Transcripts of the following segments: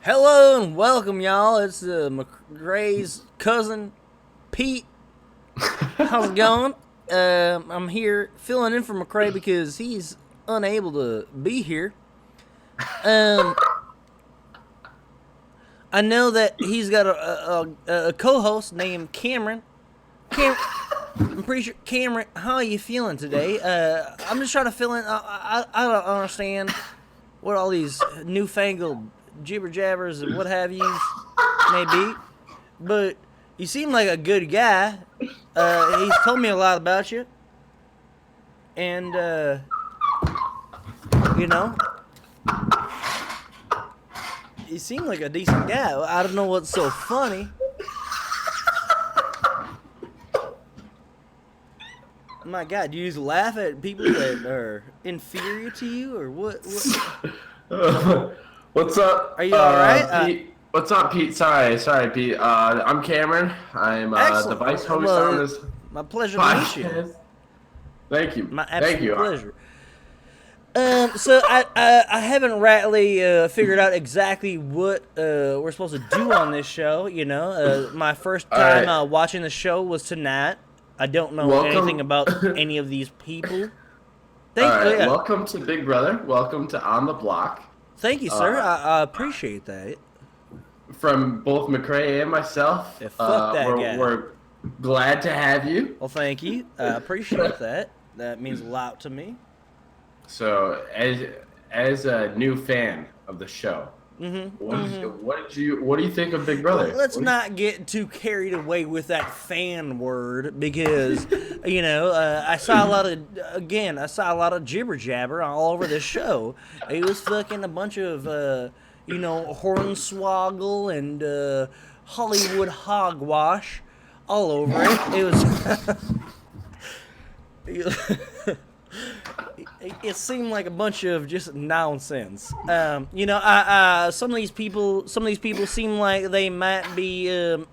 Hello and welcome, y'all. It's McRae's cousin, Pete. How's it going? I'm here filling in for McRae because he's unable to be here. Um, I know that he's got a co-host named Cameron. I'm pretty sure, Cameron, how are you feeling today? I'm just trying to fill in. I don't understand what all these newfangled jibber jabbers and what have you may be, but you seem like a good guy. He's told me a lot about you, and you know, you seem like a decent guy. I don't know what's so funny. My God, do you just laugh at people that are inferior to you, or what? What's up, Are you all right? Pete? What's up, Pete? Sorry, Pete. I'm Cameron. I'm the Excellent. vice host on Well, this my pleasure to meet you. podcast. Thank you. My Thank absolute you. pleasure. So I haven't rightly figured out exactly what we're supposed to do on this show. My first All time right. watching the show was tonight. I don't know anything Welcome. about any of these people. All Oh right. yeah, Welcome to Big Brother. Welcome to On the Block. thank you, sir. Uh, I appreciate that. from both McCrae and myself, Yeah, fuck that we're guy. we're glad to have you. Well, thank you. I appreciate that. That means a lot to me. So, as a new fan of the show, what do you think of Big Well, Brother? let's not get too carried away with that fan word because, I saw a lot of jibber jabber all over this show. It was fucking a bunch of, hornswoggle and Hollywood hogwash all over it. It seemed like a bunch of just nonsense. Some of these people seem like they might be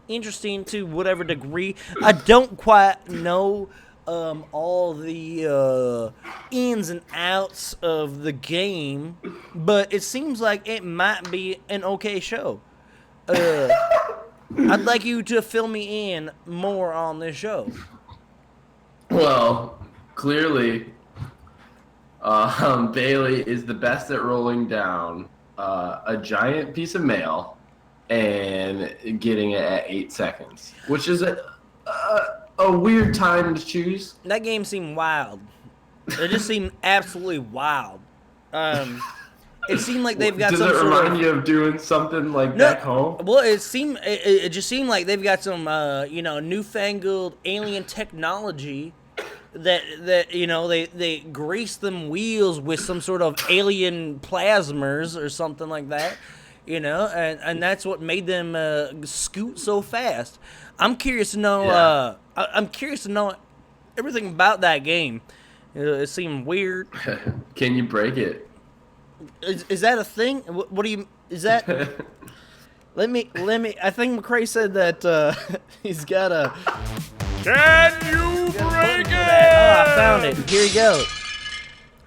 interesting to whatever degree. I don't quite know all the ins and outs of the game, but it seems like it might be an okay show. I'd like you to fill me in more on this show. Well, clearly, Bailey is the best at rolling down a giant piece of mail and getting it at 8 seconds, which is a weird time to choose. That game seemed wild. It just seemed absolutely wild. It seemed like they've got Does some it sort remind of you of doing something like no. back home? Well, it just seemed like they've got some newfangled alien technology that they grease them wheels with some sort of alien plasmers or something like that. And that's what made them scoot so fast. I'm curious to know. Yeah. I'm curious to know everything about that game. It seemed weird. Can you break it? Is that a thing? What do you? Is that? Let me. I think McCrae said that he's got a. Can you break Oh, it? I found it. Here you go.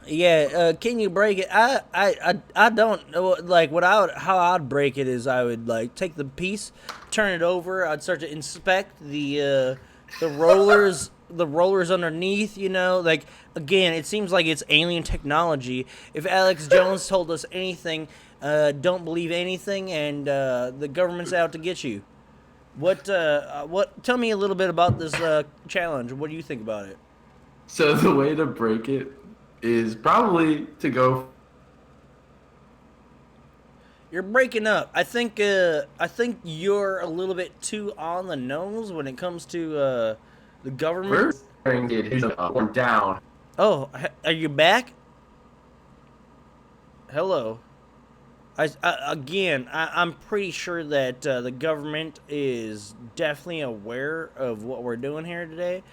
Yeah, can you break it? I don't know. Like how I'd break it is I would like take the piece, turn it over. I'd start to inspect the rollers underneath. Like again, it seems like it's alien technology. If Alex Jones told us anything, don't believe anything, and the government's out to get you. What? Tell me a little bit about this challenge. What do you think about it? So the way to break it is probably to go. You're breaking up. I think you're a little bit too on the nose when it comes to the government. First, it up or down. Oh, are you back? Hello. I'm pretty sure that the government is definitely aware of what we're doing here today,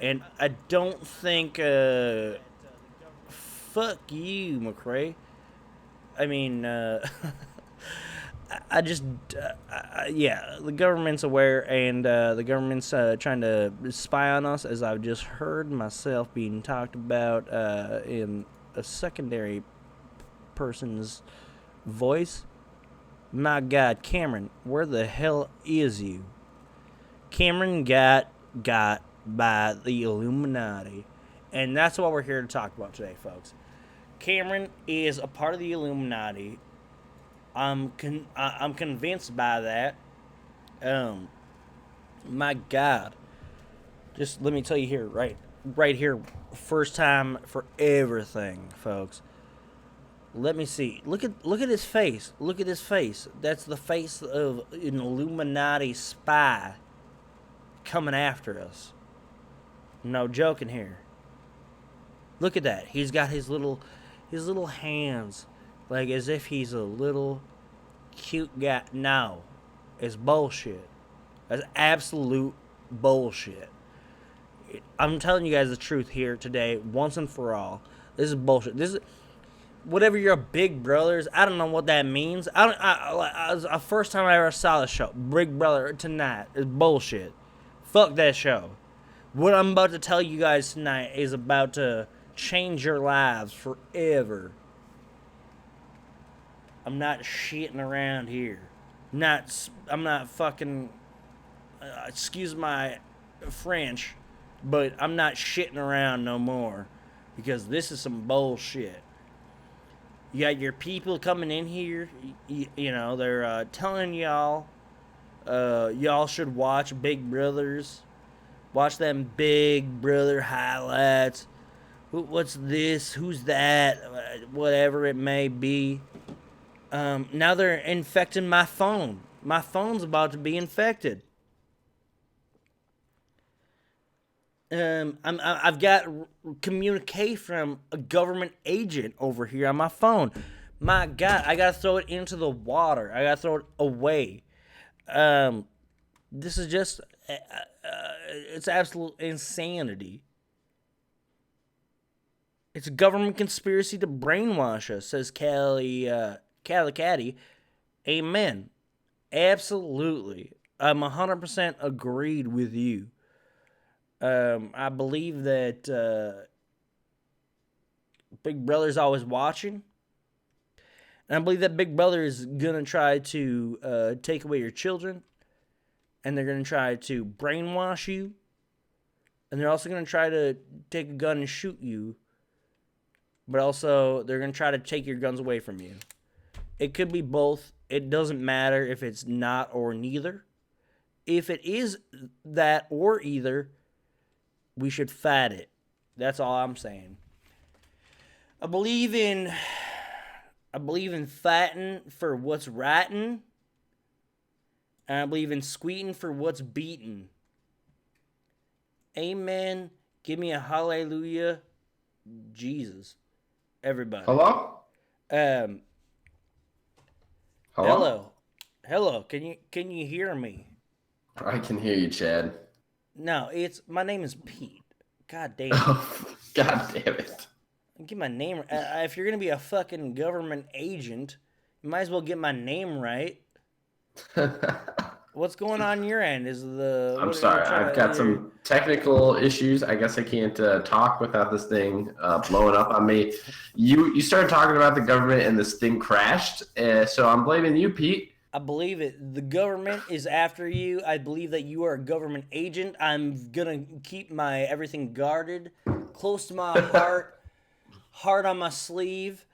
and I don't think. Fuck you, McRae. I mean, I just, yeah, the government's aware, and the government's trying to spy on us, as I've just heard myself being talked about in a secondary person's voice. My God, Cameron, where the hell is you? Cameron got by the Illuminati. And that's what we're here to talk about today, folks. Cameron is a part of the Illuminati. I'm convinced by that. Um, my God, just let me tell you here, right here, first time for everything, folks. Let me see. Look at his face. Look at his face. That's the face of an Illuminati spy coming after us. No joking here. Look at that. He's got his little hands like as if he's a little cute guy. No. It's bullshit. That's absolute bullshit. I'm telling you guys the truth here today, once and for all. This is bullshit. This is whatever your big brothers. I don't know what that means. The first time I ever saw the show, Big Brother Tonight, is bullshit. Fuck that show. What I'm about to tell you guys tonight is about to change your lives forever. I'm not shitting around here. I'm not fucking. Excuse my French, but I'm not shitting around no more because this is some bullshit. You got your people coming in here. They're telling y'all, y'all should watch Big Brothers. Watch them Big Brother highlights. What's this? Who's that? Whatever it may be. Now they're infecting my phone. My phone's about to be infected. I've got communique from a government agent over here on my phone. My God, I gotta throw it into the water. I gotta throw it away. This is just, it's absolute insanity. It's a government conspiracy to brainwash us, says Callie Caddy. Amen. Absolutely. I'm 100% agreed with you. I believe that Big Brother's always watching. And I believe that Big Brother is going to try to take away your children. And they're going to try to brainwash you. And they're also going to try to take a gun and shoot you. But also, they're going to try to take your guns away from you. It could be both. It doesn't matter if it's not or neither. If it is that or either, we should fight it. That's all I'm saying. I believe in fighting for what's rightin'. And I believe in squeating for what's beaten. Amen. Give me a hallelujah. Jesus. Everybody. Hello? Hello. Hello? Hello. Can you hear me? I can hear you, Chad. No, my name is Pete. God damn it. God damn it. Get my name. If you're gonna be a fucking government agent, you might as well get my name right. What's going on your end? I'm sorry. I've got some technical issues. I guess I can't talk without this thing blowing up on me. You started talking about the government and this thing crashed. So I'm blaming you, Pete. I believe it. The government is after you. I believe that you are a government agent. I'm gonna keep my everything guarded, close to my heart on my sleeve,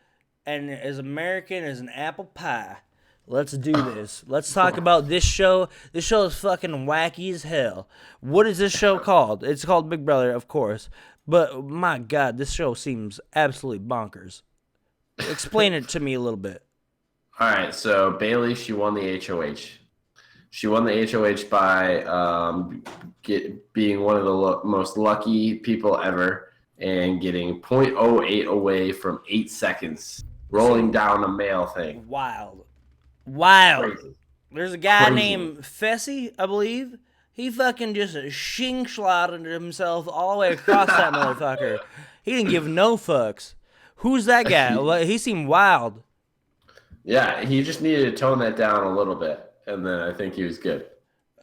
and as American as an apple pie. Let's do this. Let's talk about this show. This show is fucking wacky as hell. What is this show called? It's called Big Brother, of course. But my God, this show seems absolutely bonkers. Explain it to me a little bit. All right, so Bailey, she won the HoH. She won the HoH by being one of the most lucky people ever and getting .08 away from 8 seconds, rolling down a male thing. Wild. Crazy. There's a guy named Fessy, I believe. He fucking just shing-slotted himself all the way across that motherfucker. He didn't give no fucks. Who's that guy? He seemed wild. Yeah, he just needed to tone that down a little bit, and then I think he was good.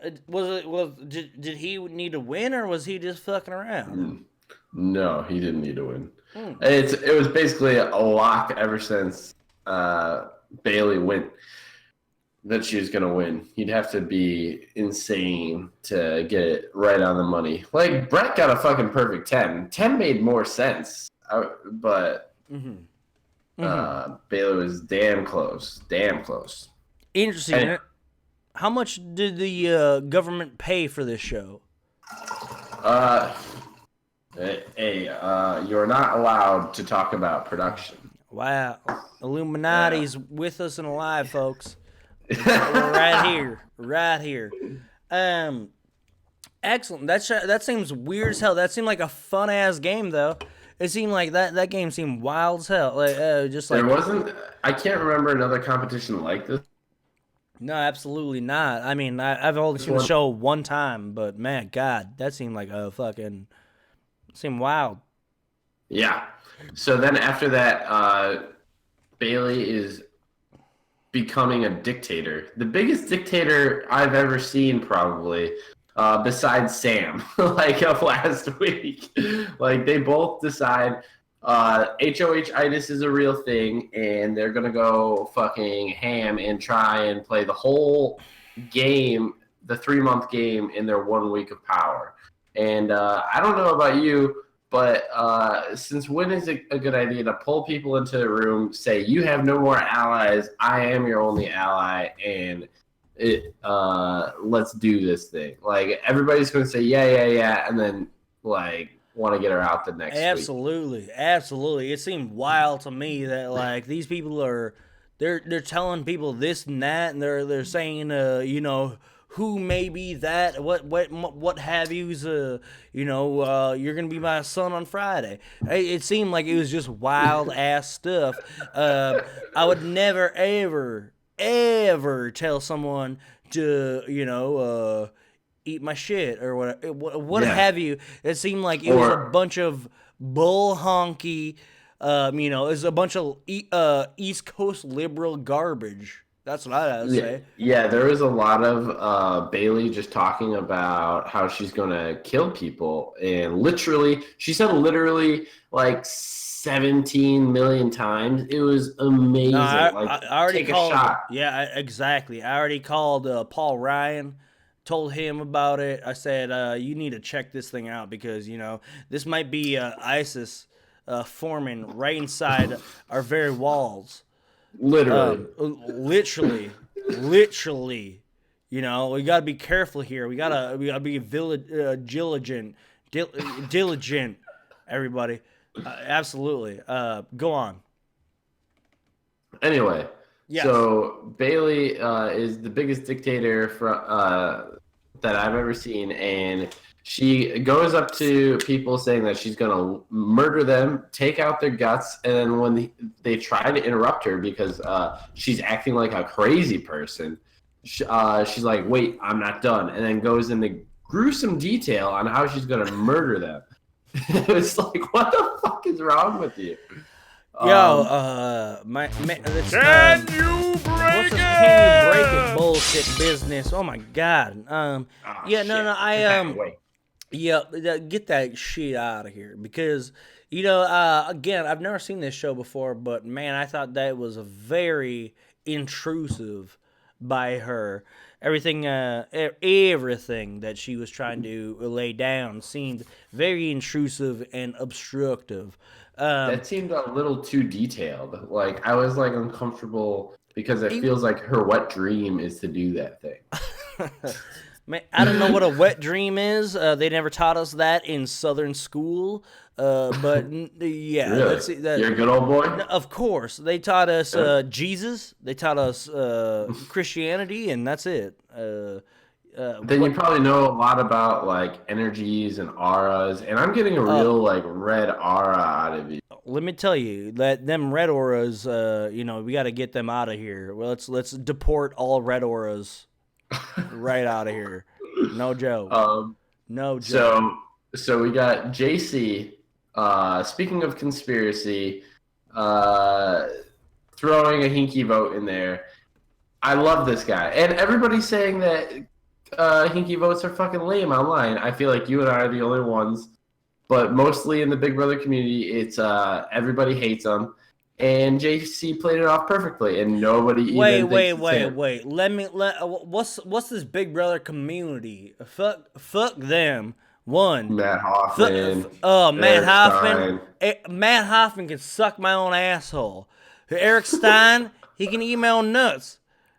Did he need to win, or was he just fucking around? No, he didn't need to win. It was basically a lock ever since Bailey went. that she was gonna win. You'd have to be insane to get it right on the money. Like Brett got a fucking perfect 10. 10 made more sense, but Baylor was damn close. Damn close. Interesting. And, How much did the government pay for this show? You're not allowed to talk about production. Wow, Illuminati's with us and alive, folks. We're right here. Excellent. That seems weird as hell. That seemed like a fun ass game though. It seemed like that game seemed wild as hell. Like just like there wasn't. I can't remember another competition like this. No, absolutely not. I mean, I've only seen the show one time, but man, God, that seemed like a fucking seemed wild. Yeah. So then after that, Bailey is becoming a dictator. The biggest dictator I've ever seen, probably, besides Sam, like of last week. Like they both decide HoH-itis is a real thing, and they're gonna go fucking ham and try and play the whole game, the 3-month game, in their 1 week of power. And I don't know about you, but since when is it a good idea to pull people into the room, say you have no more allies, I am your only ally, and let's do this thing. Like everybody's gonna say yeah, and then like want to get her out the next week. Absolutely. It seemed wild to me that like these people are they're telling people this and that, and they're saying you know, who may be that, what have yous, you know, you're gonna be my son on Friday. It seemed like it was just wild ass stuff. I would never ever tell someone to, you know, eat my shit or what have you. It seemed like it was a bunch of bull honky, you know, it was a bunch of East Coast liberal garbage. That's what I would say. Yeah, there was a lot of Bailey just talking about how she's going to kill people. And literally, she said literally like 17 million times. It was amazing. No, I already take called, a shot. Yeah, exactly. I already called Paul Ryan, told him about it. I said, you need to check this thing out because, you know, this might be ISIS forming right inside our very walls. Literally. Literally. You know, we gotta be careful here. We gotta be diligent. Everybody, absolutely. Go on. Anyway, yes. So Bailey is the biggest dictator that I've ever seen, and she goes up to people saying that she's going to murder them, take out their guts, and then when they try to interrupt her because she's acting like a crazy person, she's like, wait, I'm not done, and then goes into gruesome detail on how she's going to murder them. It's like, what the fuck is wrong with you? Yo, can you break it bullshit business? Oh my God. Yeah, get that shit out of here because, you know, again, I've never seen this show before, but man, I thought that was a very intrusive by her. Everything that she was trying to lay down seemed very intrusive and obstructive. That seemed a little too detailed. Like I was like uncomfortable because it feels like her wet dream is to do that thing. Man, I don't know what a wet dream is. They never taught us that in Southern school. But yeah, really? Let's see, You're a good old boy. Of course, they taught us Jesus. They taught us Christianity, and that's it. Then you probably know a lot about like energies and auras, and I'm getting a real like red aura out of you. Let me tell you that them red auras, you know, we got to get them out of here. Well, let's deport all red auras right out of here. No joke. No joke. So we got JC. Speaking of conspiracy, throwing a hinky vote in there. I love this guy, and everybody's saying that hinky votes are fucking lame online. I feel like you and I are the only ones, but mostly in the Big Brother community, it's everybody hates him. and JC played it off perfectly, and nobody even thinks it's him. Wait. What's this Big Brother community? Fuck them. One. Matt Hoffman, Matt Eric Hoffman. Stein. Matt Hoffman can suck my own asshole. Eric Stein, he can eat my own nuts.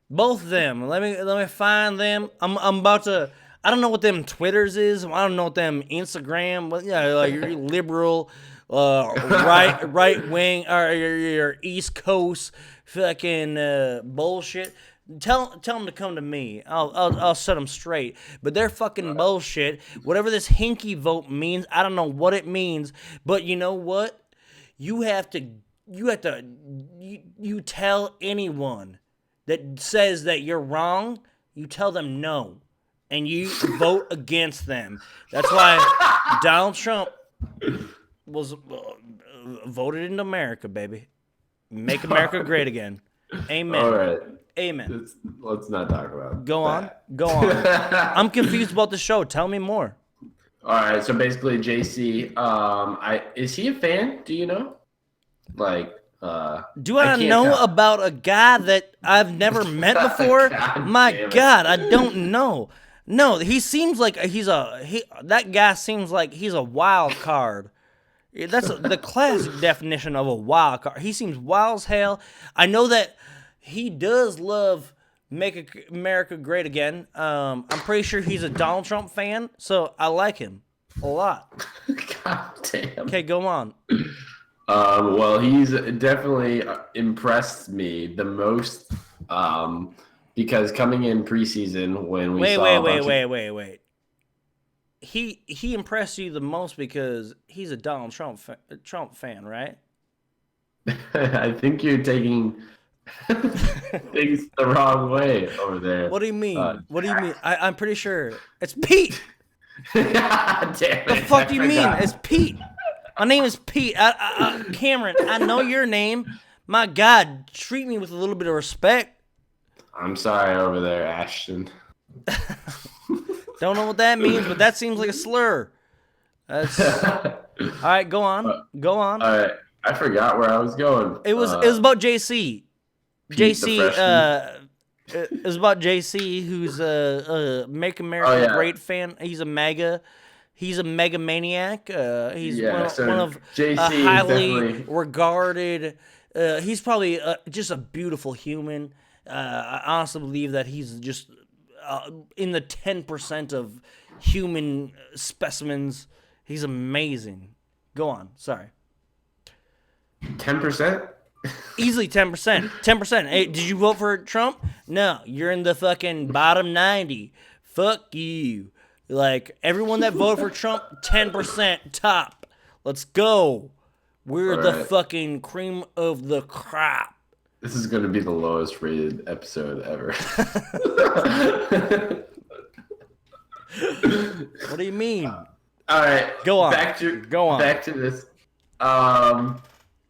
Both of them. Let me find them. I'm about to. I don't know what them Twitters is. I don't know what them Instagram. But yeah, like you're liberal, right wing, or your East Coast fucking bullshit. Tell them to come to me. I'll set them straight. But they're fucking bullshit. Whatever this hinky vote means, I don't know what it means. But you know what? You tell anyone that says that you're wrong, you tell them no. And you vote against them. That's why Donald Trump was voted into America, baby. Make America great again. Amen. All right. Amen. Let's not talk about Go that. on. I'm confused about the show. Tell me more. All right. So basically, JC, is he a fan? Do you know? Like, do I know about a guy that I've never met before? My God, I don't know. No, he seems like that guy seems like he's a wild card. That's the classic definition of a wild card. He seems wild as hell. I know that he does love Make America Great Again. I'm pretty sure he's a Donald Trump fan, so I like him a lot. God damn. Okay, go on. Well, he's definitely impressed me the most because coming in preseason when we wait. He impressed you the most because he's a Donald Trump fan, right? I think you're taking things the wrong way over there. What do you mean? I'm pretty sure it's Pete. Damn it. The fuck do you mean? It's Pete. My name is Pete. Cameron, I know your name. My God, treat me with a little bit of respect. I'm sorry over there, Ashton. Don't know what that means, but that seems like a slur. All right, go on. All right, I forgot where I was going. It was about JC. It was about JC, who's a Make America Great fan. He's a mega maniac. He's one of JC highly regarded. He's probably just a beautiful human. I honestly believe that he's just in the 10% of human specimens. He's amazing. Go on. Sorry. 10%? Easily 10%. 10%. Hey, did you vote for Trump? No. You're in the fucking bottom 90. Fuck you. Like, everyone that voted for Trump, 10% top. Let's go. We're the fucking cream of the crop. This is going to be the lowest rated episode ever. What do you mean? All right. Go on. Back to this.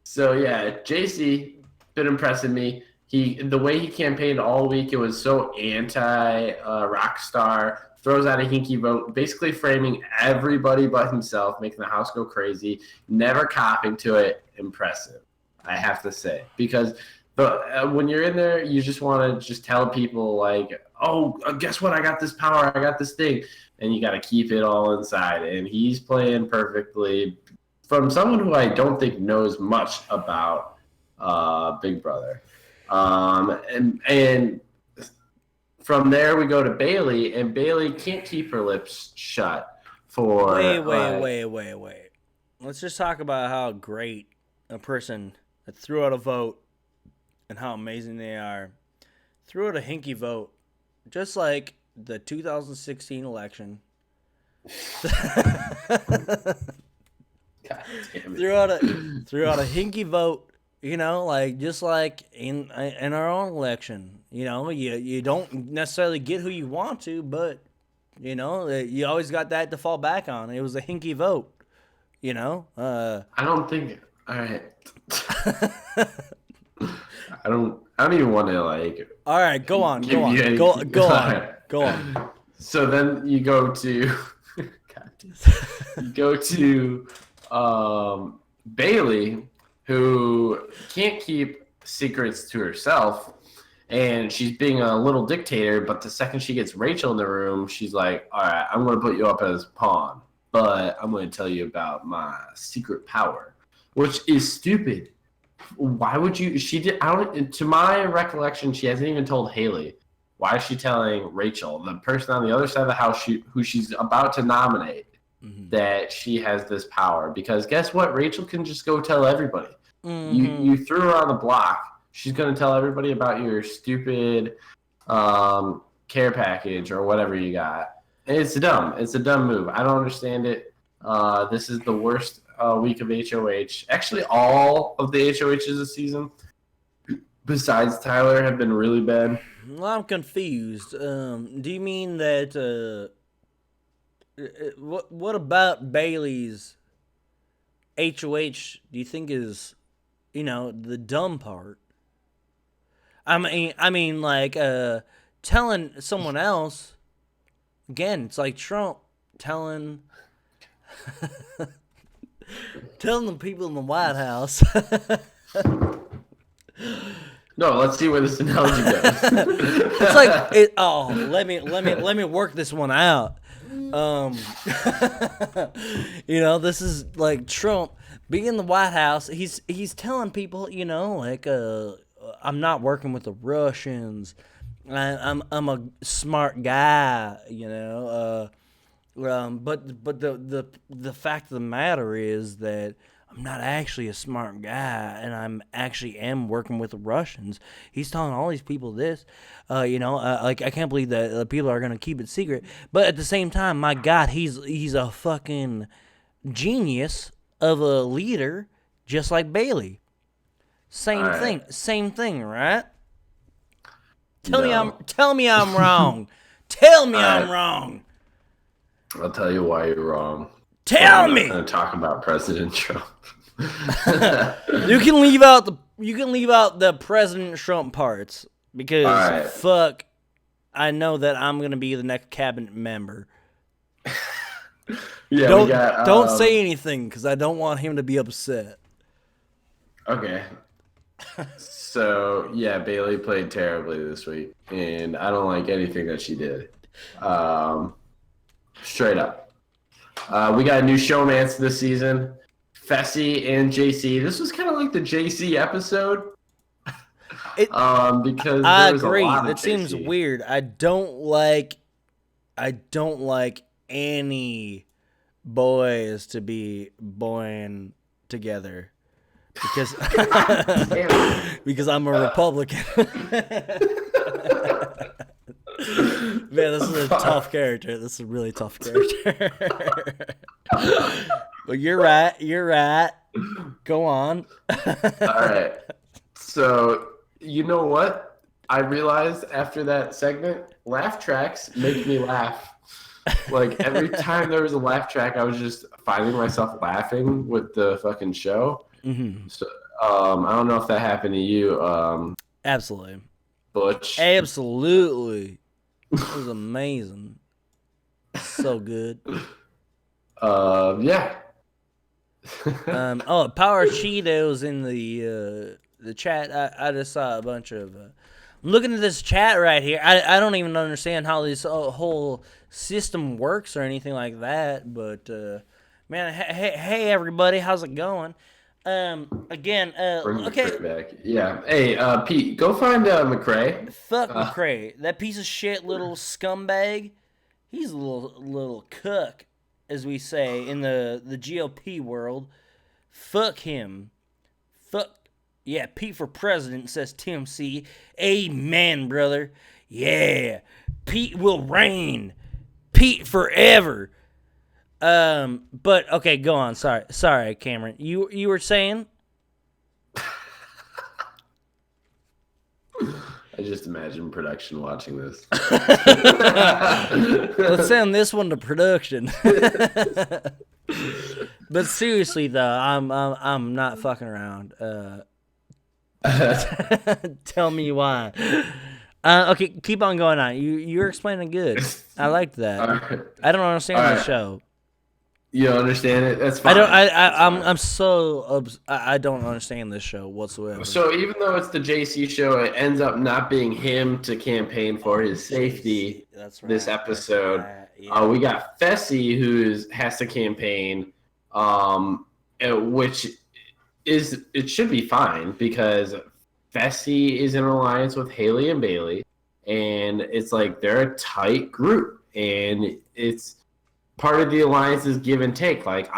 So, yeah, JC been impressing me. The way he campaigned all week, it was so anti-rock star. Throws out a hinky vote, basically framing everybody but himself, making the house go crazy, never copping to it. Impressive, I have to say. Because when you're in there, you just want to just tell people, like, oh, guess what? I got this power. I got this thing. And you got to keep it all inside. And he's playing perfectly from someone who I don't think knows much about Big Brother. And from there, we go to Bailey, and Bailey can't keep her lips shut for... Wait. Let's just talk about how great a person that threw out a vote and how amazing they are. Threw out a hinky vote, just like the 2016 election. God damn it. Threw out a hinky vote. You know, like just like in our own election, you know, you don't necessarily get who you want to, but you know, you always got that to fall back on. It was a hinky vote, you know. I don't think. All right. I don't even want to like. All right, go on. So then you go to. God, you go to Bailey. who can't keep secrets to herself, and she's being a little dictator. But the second she gets Rachel in the room, she's like, "All right, I'm going to put you up as pawn, but I'm going to tell you about my secret power," which is stupid. Why would you? She did. I don't. To my recollection, she hasn't even told Haley. Why is she telling Rachel, the person on the other side of the house, who she's about to nominate, that she has this power? Because guess what? Rachel can just go tell everybody. You threw her on the block. She's going to tell everybody about your stupid care package or whatever you got. And it's dumb. It's a dumb move. I don't understand it. This is the worst week of HOH. Actually, all of the HOHs this season, besides Tyler, have been really bad. Well, I'm confused. Do you mean that? What about Bailey's HOH? Do you think is, the dumb part? I mean, like telling someone else. Again, it's like Trump telling the people in the White House. No, let's see where this analogy goes. It's like let me work this one out. This is like Trump being in the White House. He's telling people, like I'm not working with the Russians. I'm a smart guy, but the fact of the matter is that I'm not actually a smart guy, and I'm actually am working with the Russians. He's telling all these people this, like I can't believe that people are gonna keep it secret. But at the same time, my God, he's a fucking genius of a leader, just like Bailey. Same thing, right? Tell me I'm wrong. Tell me I'm wrong. I'll tell you why you're wrong. Tell me. I'm going to talk about President Trump. You can leave out the President Trump parts because fuck, I know that I'm gonna be the next cabinet member. Yeah, don't say anything because I don't want him to be upset. Okay. So yeah, Bailey played terribly this week, and I don't like anything that she did. Straight up. We got a new showmance this season. Fessy and JC. This was kind of like the JC episode. Because I agree. That seems weird. I don't like any boys to be born together because I'm a Republican. Man, this is a tough character. This is a really tough character. But you're right. Go on. All right. So, you know what? I realized after that segment, laugh tracks make me laugh. Like, every time there was a laugh track, I was just finding myself laughing with the fucking show. Mm-hmm. So, I don't know if that happened to you. Absolutely. Butch. Absolutely. It was amazing. So good. Yeah. Power Cheetos in the chat. I just saw a bunch of. Looking at this chat right here, I don't even understand how this whole system works or anything like that. But man, hey everybody, how's it going? Again, okay. Back. Yeah. Hey, Pete, go find McCrae. Fuck McCrae, that piece of shit, little scumbag. He's a little cook, as we say in the GOP world. Fuck him. Fuck. Yeah, Pete for president, says Tim C. Amen, brother. Yeah. Pete will reign. Pete forever. But okay, go on. Sorry, Cameron. You were saying? I just imagine production watching this. Let's send this one to production. But seriously though, I'm not fucking around. Tell me why. Okay, keep on going on. You're explaining good. I liked that. Right. I don't understand the show. You don't understand it? That's I don't. fine. That's fine. I'm so. I don't understand this show whatsoever. So even though it's the JC show, it ends up not being him to campaign for Oh, his safety JC. That's this right. That's episode. right. Yeah. We got Fessy who has to campaign, which is it should be fine because Fessy is in alliance with Haley and Bailey, and it's like they're a tight group, and it's part of the alliance is give and take. Like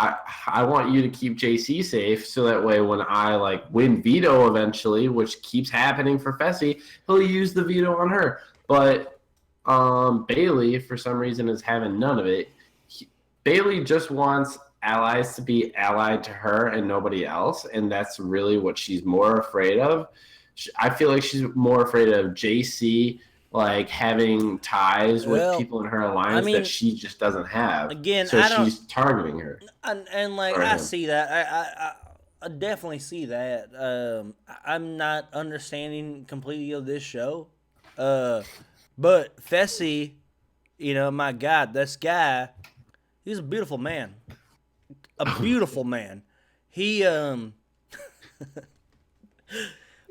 I want you to keep JC safe so that way when I like win veto eventually, which keeps happening for Fessy, he'll use the veto on her. But Bailey for some reason is having none of it. Bailey just wants allies to be allied to her and nobody else, and that's really what she's more afraid of. I feel like she's more afraid of JC like having ties with Well, people in her I alliance that mean, she just doesn't have. again, So I don't. she's targeting her And like or I him. see that. I definitely see that. I'm not understanding completely of this show. Uh, but Fessy, my God, this guy, he's a beautiful man. A beautiful man. He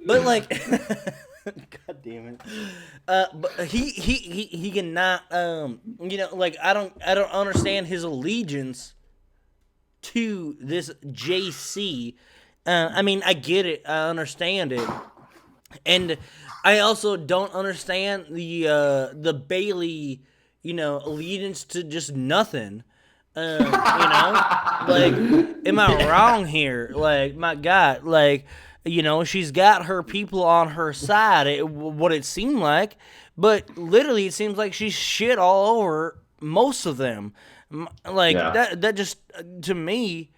but like God damn it. But he cannot like I don't understand his allegiance to this JC. I mean, I get it. I understand it. And I also don't understand the Bailey, allegiance to just nothing. Like, am I wrong here? Like, my God, like, she's got her people on her side. What it seemed like, but literally, it seems like she's shit all over most of them. Like Yeah. that. That just to me,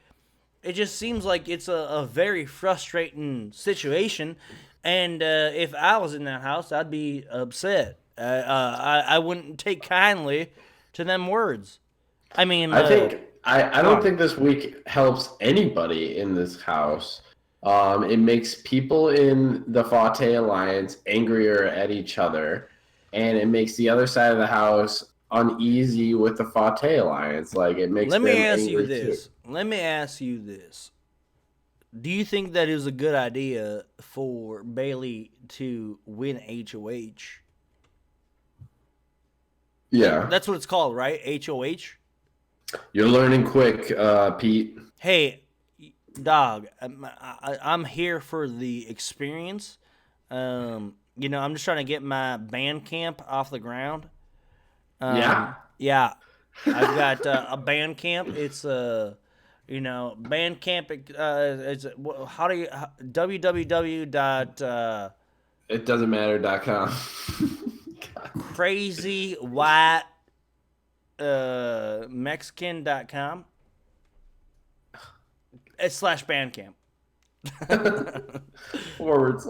it just seems like it's a very frustrating situation. And if I was in that house, I'd be upset. I wouldn't take kindly to them words. I mean, I don't God, think this week helps anybody in this house. It makes people in the Fate Alliance angrier at each other, and it makes the other side of the house uneasy with the Fate Alliance. Like it makes let me them ask you angry too. this. Let me ask you this. Do you think that it was a good idea for Bailey to win HOH? Yeah, That's what it's called, right? HOH? you're learning quick, Pete. Hey, dog, I'm here for the experience. I'm just trying to get my band camp off the ground. Yeah, Yeah, I've got a band camp. It's band camp. It's how do you www dot it doesn't matter.com. crazy white Mexican.com slash bandcamp Forward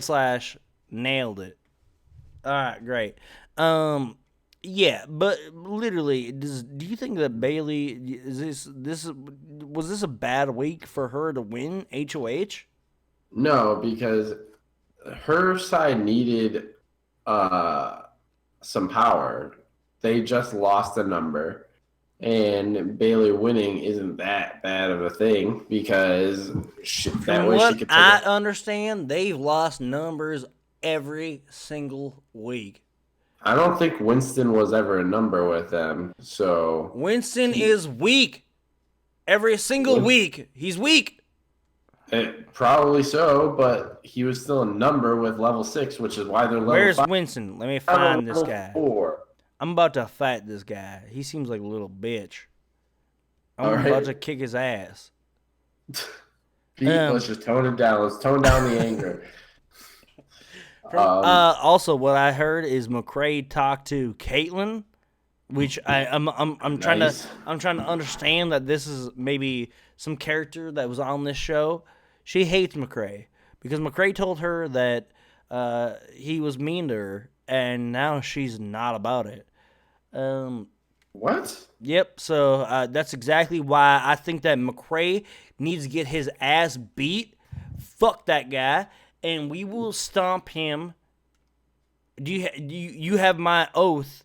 slash. / nailed it. All right, great. Yeah, but literally, do you think that Bailey is this was this a bad week for her to win HOH? No, because her side needed uh, some power. They just lost a number, and Bailey winning isn't that bad of a thing because that From way she what could take I it. understand, they've lost numbers every single week. I don't think Winston was ever a number with them, so Winston he is weak every single Win, week. He's weak. probably so, but he was still a number with level 6, which is why they're level Where's 5 Winston? Let me or find this level guy. 4. I'm about to fight this guy. He seems like a little bitch. All I'm about right, to kick his ass. Pete, Um, let's just tone it down. Let's tone down the anger. from also what I heard is McCray talked to Caitlyn, which I'm trying to Nice. I'm trying to understand that this is maybe some character that was on this show. She hates McCray because McCray told her that he was mean to her, and now she's not about it. What? Yep. So that's exactly why I think that McCray needs to get his ass beat. Fuck that guy, and we will stomp him. Do you have my oath?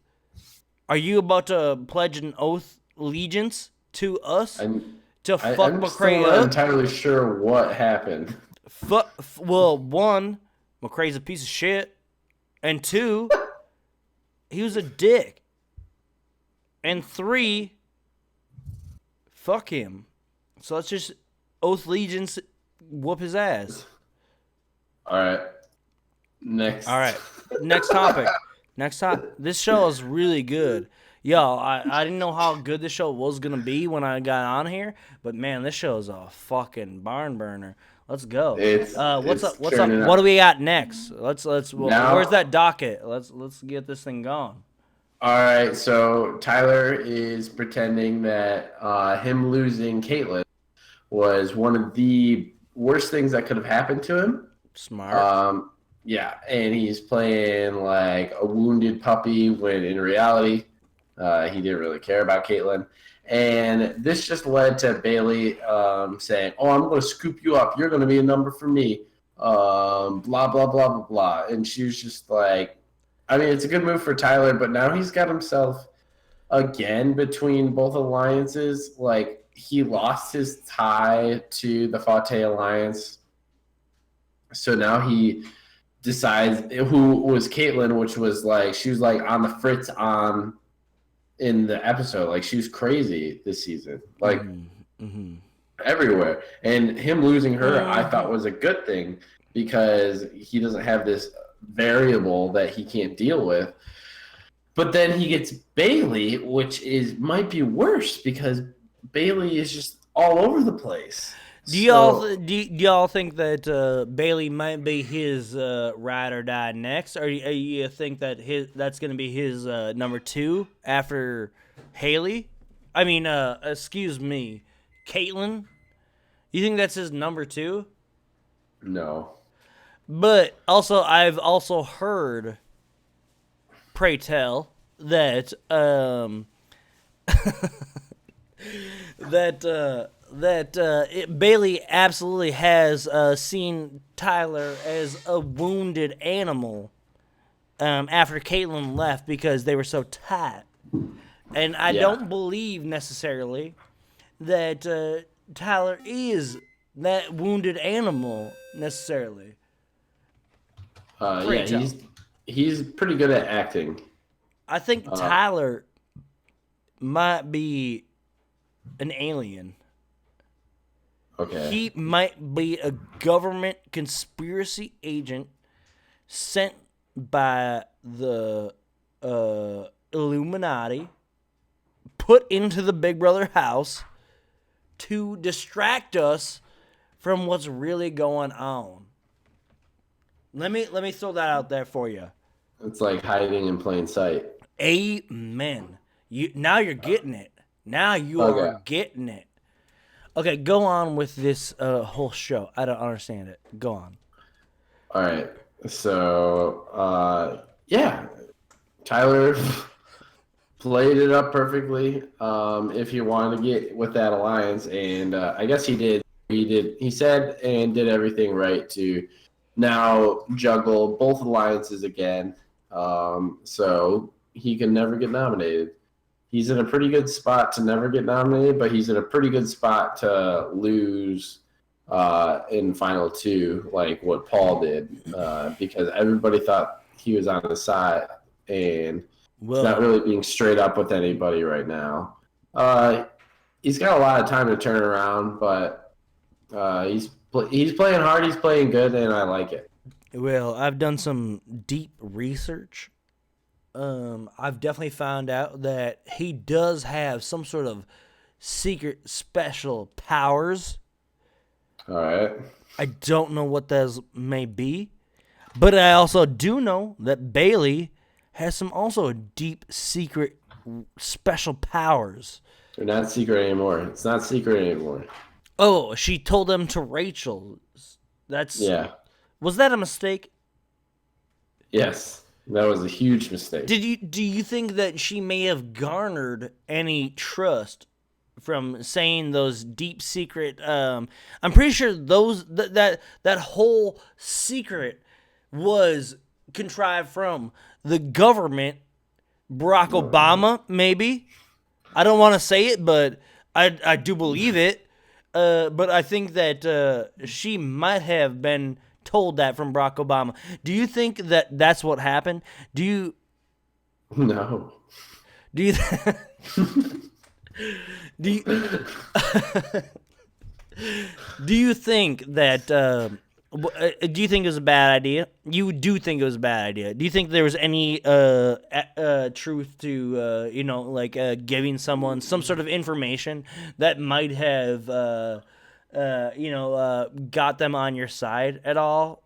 Are you about to pledge an oath allegiance? to us I'm, to fuck I'm still McCray not up. entirely sure what happened. Well, one, McCray's a piece of shit, and two, he was a dick, and three, fuck him. So let's just oath allegiance, whoop his ass. All right. Next. All right, next topic. Next time, this show is really good. Yo, I didn't know how good this show was gonna be when I got on here, but man, this show is a fucking barn burner. Let's go. What's up? It's What's up? turning What up. do we got next? Where's Now, that docket? Let's get this thing going. all right. So Tyler is pretending that him losing Caitlyn was one of the worst things that could have happened to him. Smart. Yeah, and he's playing like a wounded puppy when in reality, he didn't really care about Caitlyn. And this just led to Bailey saying, "Oh, I'm going to scoop you up. You're going to be a number for me." Blah blah blah blah blah. And she was just like, I mean, it's a good move for Tyler, but now he's got himself again between both alliances. Like he lost his tie to the Fate alliance, so now he decides who was Caitlyn, which was like she was like on the fritz on in the episode. Like she was crazy this season, like everywhere. And him losing her, I thought was a good thing because he doesn't have this variable that he can't deal with. But then he gets Bailey, which is might be worse because Bailey is just all over the place. Do y'all think that Bailey might be his ride or die next, or you think that that's going to be his number 2 after Haley? I mean, excuse me, Caitlyn. You think that's his number 2? No. But also, I've also heard, pray tell, that Bailey absolutely has seen Tyler as a wounded animal after Caitlyn left because they were so tight. And I don't believe necessarily that Tyler is that wounded animal necessarily. He's pretty good at acting. I think Tyler might be an alien. Okay. He might be a government conspiracy agent sent by the Illuminati, put into the Big Brother house to distract us from what's really going on. Let me throw that out there for you. It's like hiding in plain sight. Amen. Now you're getting it. Now you are getting it. Okay, go on with this whole show. I don't understand it. Go on. All right. So, Tyler played it up perfectly if he wanted to get with that alliance, and I guess he did. He said and did everything right to now juggle both alliances again, so he can never get nominated. He's in a pretty good spot to never get nominated, but he's in a pretty good spot to lose in final 2, like what Paul did, because everybody thought he was on his side, and he's not really being straight up with anybody right now. He's got a lot of time to turn around, but he's playing hard, he's playing good, and I like it. Well, I've done some deep research. I've definitely found out that he does have some sort of secret special powers. All right. I don't know what those may be, but I also do know that Bailey has some also deep secret special powers. They're not secret anymore. It's not secret anymore. Oh, she told them to Rachel. Was that a mistake? Yes. That was a huge mistake. Do you think that she may have garnered any trust from saying those deep secret? I'm pretty sure that whole secret was contrived from the government, Barack Obama, maybe. I don't want to say it, but I do believe it, but I think that she might have been told that from Barack Obama. Do you think that that's what happened? Do you No. do you do you do you think that do you think it was a bad idea? You do think it was a bad idea. Do you think there was any truth to like giving someone some sort of information that might have got them on your side at all?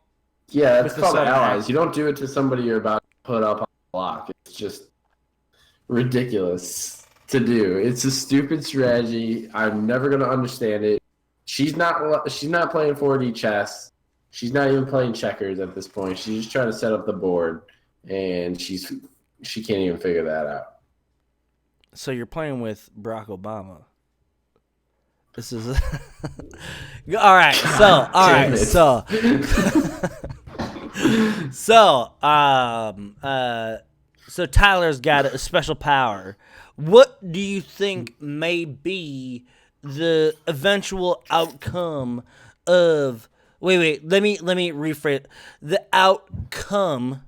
Yeah, it's With the called sudden allies. act? You don't do it to somebody you're about to put up on the block. It's just ridiculous to do. It's a stupid strategy. I'm never gonna understand it. She's not playing 4D chess. She's not even playing checkers at this point. She's just trying to set up the board, and she can't even figure that out. So you're playing with Barack Obama. This is all right. Damn it. So Tyler's got a special power. What do you think may be the eventual outcome of? Wait. Let me rephrase the outcome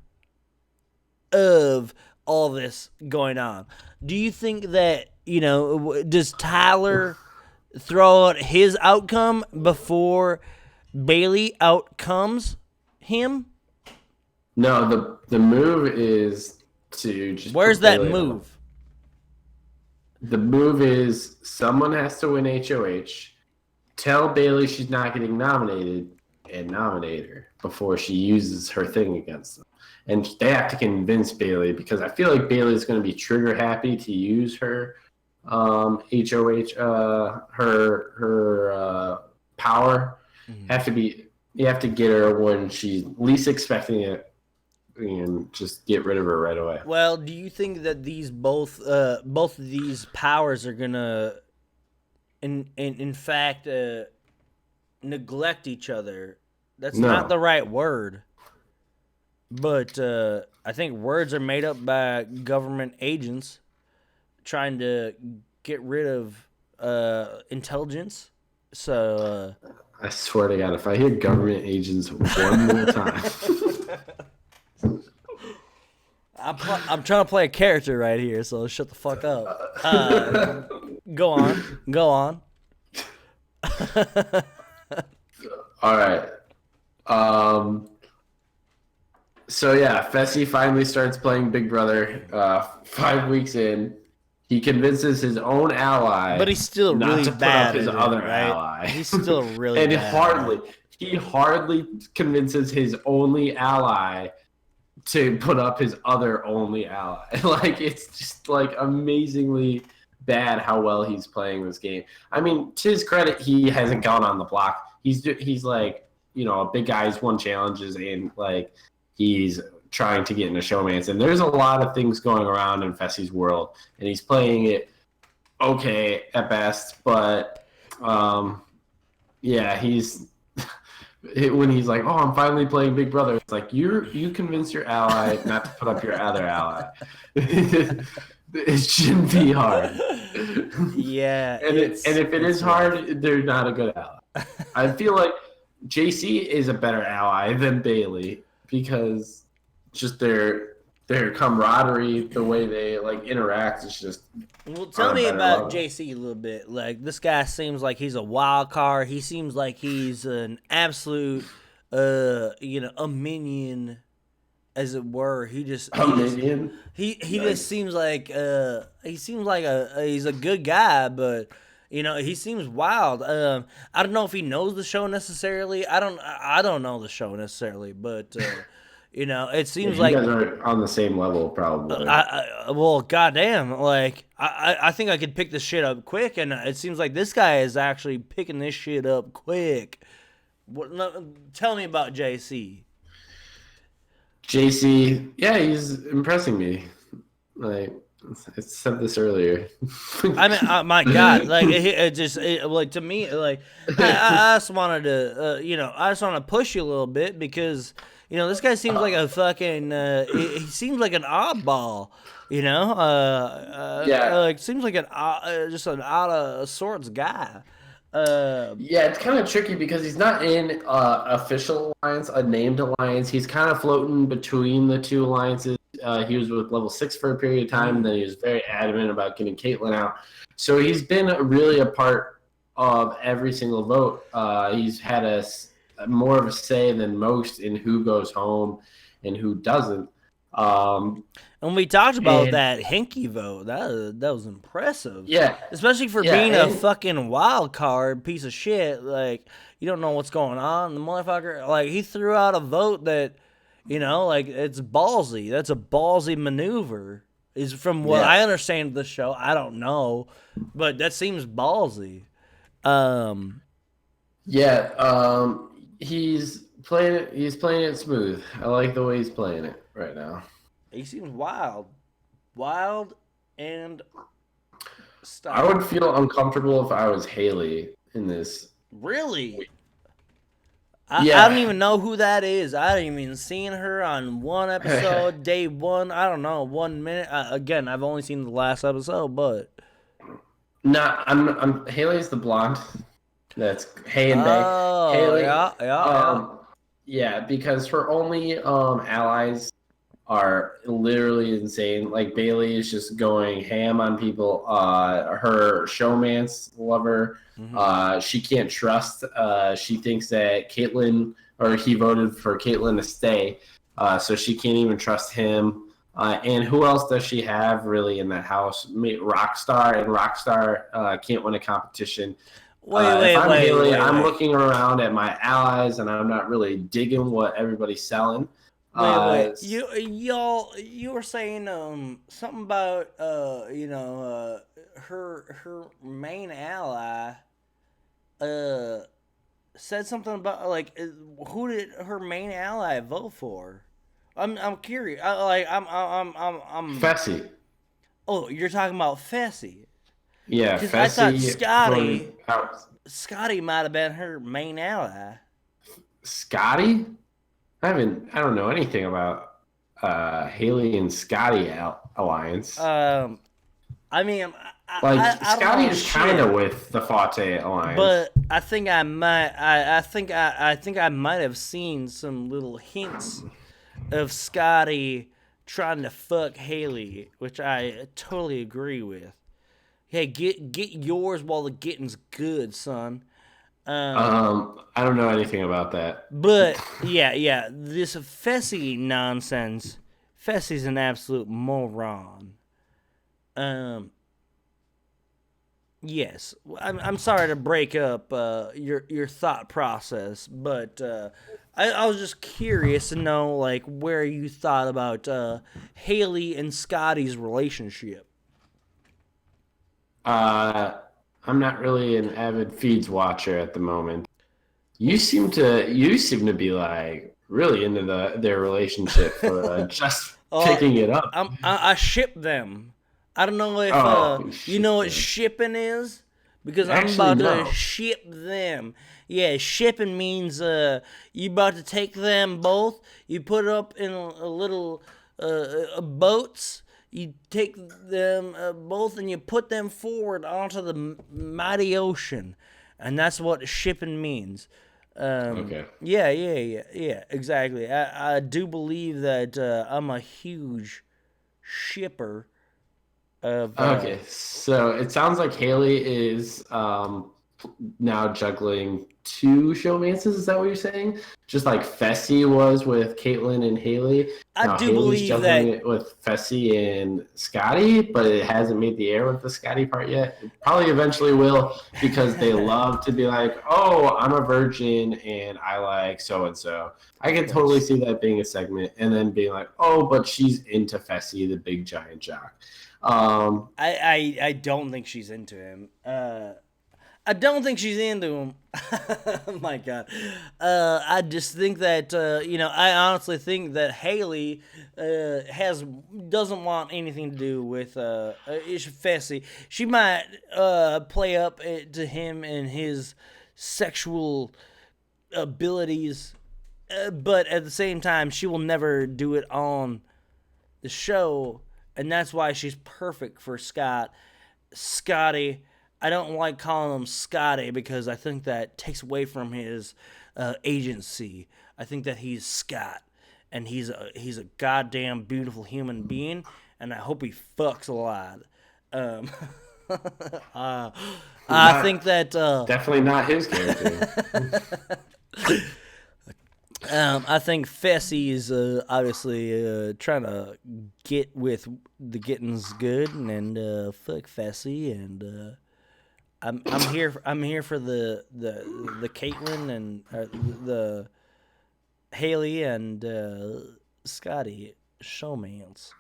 of all this going on. Do you think that does Tyler throw out his outcome before Bailey outcomes him? No, the move is to just. Where's put that Bailey on. move? The move is someone has to win HoH, tell Bailey she's not getting nominated, and nominate her before she uses her thing against them. And they have to convince Bailey, because I feel like Bailey's going to be trigger happy to use her HoH, her power. Mm-hmm. You have to get her when she's least expecting it, and just get rid of her right away. Well, do you think that these both of these powers are gonna, in fact, neglect each other? That's No. not the right word, but I think words are made up by government agents trying to get rid of intelligence. So I swear to God, if I hear government agents one more time. I'm trying to play a character right here, so shut the fuck up. Go on. All right. So yeah, Fessy finally starts playing Big Brother. 5 weeks in, he convinces his own ally, But he's still not really to put bad up his at it, other right? ally. He's still really and bad. he hardly convinces his only ally to put up his other only ally. Like, it's just like amazingly bad how well he's playing this game. I mean, to his credit, he hasn't gone on the block. He's like, a big guy. He's won challenges, and like he's trying to get into showmance. And there's a lot of things going around in Fessy's world, and he's playing it okay at best. But yeah, he's when he's like, "Oh, I'm finally playing Big Brother," it's like you convince your ally not to put up your other ally. It shouldn't be hard. Yeah, and if it is hard, they're not a good ally. I feel like JC is a better ally than Bailey, because just their camaraderie, the way they like interact, is just. Well, tell me about JC a little bit. Like, this guy seems like he's a wild card. He seems like he's an absolute, a minion, as it were. He minion. He just seems like he's a good guy, but he seems wild. I don't know if he knows the show necessarily. I don't know the show necessarily, but. It seems like you guys are on the same level, probably. Well, goddamn, like I think I could pick this shit up quick, and it seems like this guy is actually picking this shit up quick. Tell me about JC. JC, yeah, he's impressing me. Like, I said this earlier. I mean, my God, like like to me, like I just wanted to, I just want to push you a little bit, because. This guy seems like a fucking. He seems like an oddball. Yeah, Like seems like just an out of sorts guy. Uh, yeah, it's kind of tricky because he's not in official alliance, a named alliance. He's kind of floating between the two alliances. He was with level 6 for a period of time, and then he was very adamant about getting Caitlyn out. So he's been really a part of every single vote. He's had more of a say than most in who goes home and who doesn't. Um, and we talked about and that Hinky vote. That was impressive, yeah, especially for yeah, being a and fucking wild card piece of shit. Like you don't know what's going on. The motherfucker, like he threw out a vote that, like it's ballsy. That's a ballsy maneuver. Is from what yeah. I understand of the show. I don't know, but that seems ballsy. Um, Yeah, he's playing it. He's playing it smooth. I like the way he's playing it right now. he seems wild and I would stylish. feel uncomfortable if I was Haley in this. Really? I don't Yeah, even know who that is. I haven't even seen her on one episode, day one. I don't know, 1 minute. Again, I've only seen the last episode, but not. I'm Haley's the blonde. That's Hay and Bay. oh Haley. yeah, yeah, yeah. Um, yeah, because her only allies are literally insane. Like Bailey is just going ham on people. Her showmance lover, Hmm. she can't trust. She thinks that Caitlyn or he voted for Caitlyn to stay, so she can't even trust him. And who else does she have really in that house? Rockstar, and Rockstar can't win a competition. Wait, If wait, I'm wait, Haley, wait, I'm wait, looking around at my allies and I'm not really digging what everybody's selling. wait. Uh, You were saying something about her main ally uh said something about like who did her main ally vote for? I'm curious. I'm. Fessy. Oh, you're talking about Fessy, Yeah, because I thought Fessy voted Scotty out. Scotty might have been her main ally. Scotty? I don't know anything about Haley and Scotty alliance. Um, I mean, Like I don't Scotty know is kind of shit, with the Fate alliance. but I think I think I might have seen some little hints of Scotty trying to fuck Haley, which I totally agree with. Hey, get yours while the getting's good, son. I don't know anything about that. But yeah, this Fessy nonsense. Fessy's an absolute moron. Um, yes, I'm sorry to break up your thought process, but I was just curious to know like where you thought about Haley and Scotty's relationship. Uh, I'm not really an avid feeds watcher at the moment. You seem to be like really into their relationship for just Uh, picking it up. I ship them. I don't know if Oh, you shit, know what man. shipping is, because I'm Actually, about to no. ship them. Yeah, shipping means you about to take them both. You put it up in a little boats. You take them both and you put them forward onto the mighty ocean, and that's what shipping means. Okay. Yeah, exactly. I do believe that I'm a huge shipper of. Okay. So it sounds like Haley is now juggling two showmances. Is that what you're saying? Just like Fessy was with Caitlyn and Haley. I Now do Haley's believe juggling that. it with Fessy and Scotty, but it hasn't made the air with the Scotty part yet. It probably eventually will because they love to be like, oh, I'm a virgin and I like so and so. I Of can totally course. see that being a segment, and then being like, oh, but she's into Fessy, the big giant jock. Um, I don't think she's into him. I don't think she's into him. Oh my god. I just think that I honestly think that Haley has doesn't want anything to do with Fessy. She might play up to him and his sexual abilities but at the same time, she will never do it on the show, and that's why she's perfect for Scott. Scotty, I don't like calling him Scotty because I think that takes away from his agency. I think that he's Scott, and he's a goddamn beautiful human being, and I hope he fucks a lot. Um, I think that Definitely not his character. I think Fessy is obviously trying to get with the getting's good, and fuck Fessy, and I'm here for the Caitlyn and the Haley and Scotty showmance.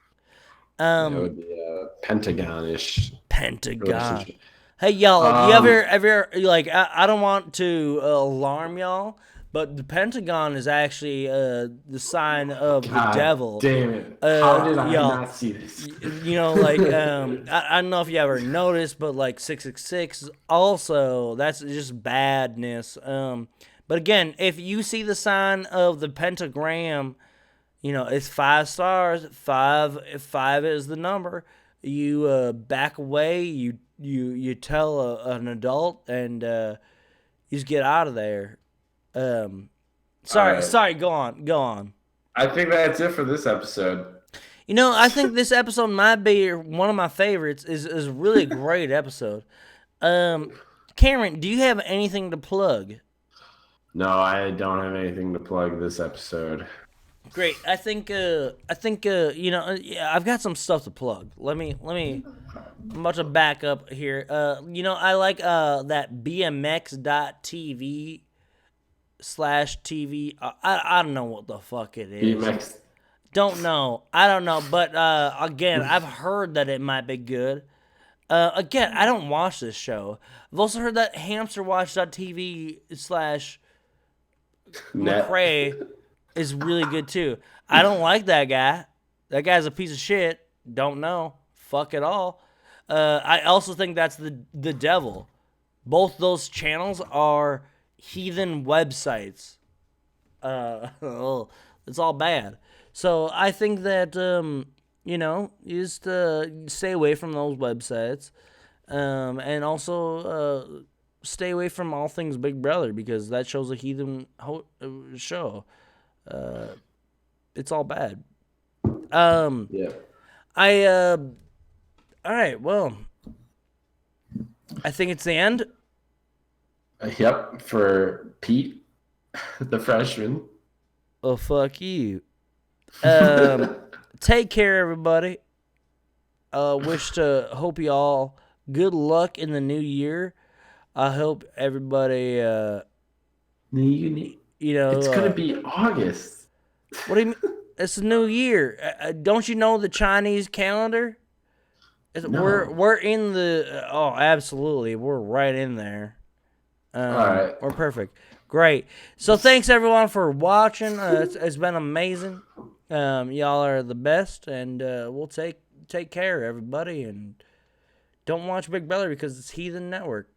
That would be a Pentagon-ish Pentagon. relationship. Hey y'all, you ever like? I don't want to alarm y'all, but the Pentagon is actually the sign of the devil. Damn it! How did I y'all, not see this? You know, like I don't know if you ever noticed, but like 666 also that's just badness. But again, if you see the sign of the pentagram, you know it's 5 stars. Five is the number. You back away. You tell an adult, and you just get out of there. Sorry. Go on. I think that's it for this episode. You know, I think this episode might be one of my favorites. Is really a great episode. Cameron, do you have anything to plug? No, I don't have anything to plug this episode. Great. I think you know, yeah, I've got some stuff to plug. Let me. I'm about to back up here. You know, I like that BMX.TV/TV. I don't know what the fuck it is. BMX. Don't know. I don't know. But again, I've heard that it might be good. Again, I don't watch this show. I've also heard that hamsterwatch.tv/McRae is really good too. I don't like that guy. That guy's a piece of shit. Don't know. Fuck it all. I also think that's the devil. Both those channels are heathen websites. It's all bad. So I think that you know, you just stay away from those websites, and also stay away from all things Big Brother because that show's a heathen show. It's all bad. Yeah. All right. Well, I think it's the end. Yep. For Pete, the freshman. Oh, fuck you. Take care, everybody. Hope you all good luck in the new year. I hope everybody, you know, it's gonna be August. What do you mean? It's a new year. Don't you know the Chinese calendar? No. We're in the absolutely, we're right in there. All right, we're perfect. Great. So thanks everyone for watching. It's been amazing. Y'all are the best, and we'll take care, everybody, and don't watch Big Brother because it's Heathen Network.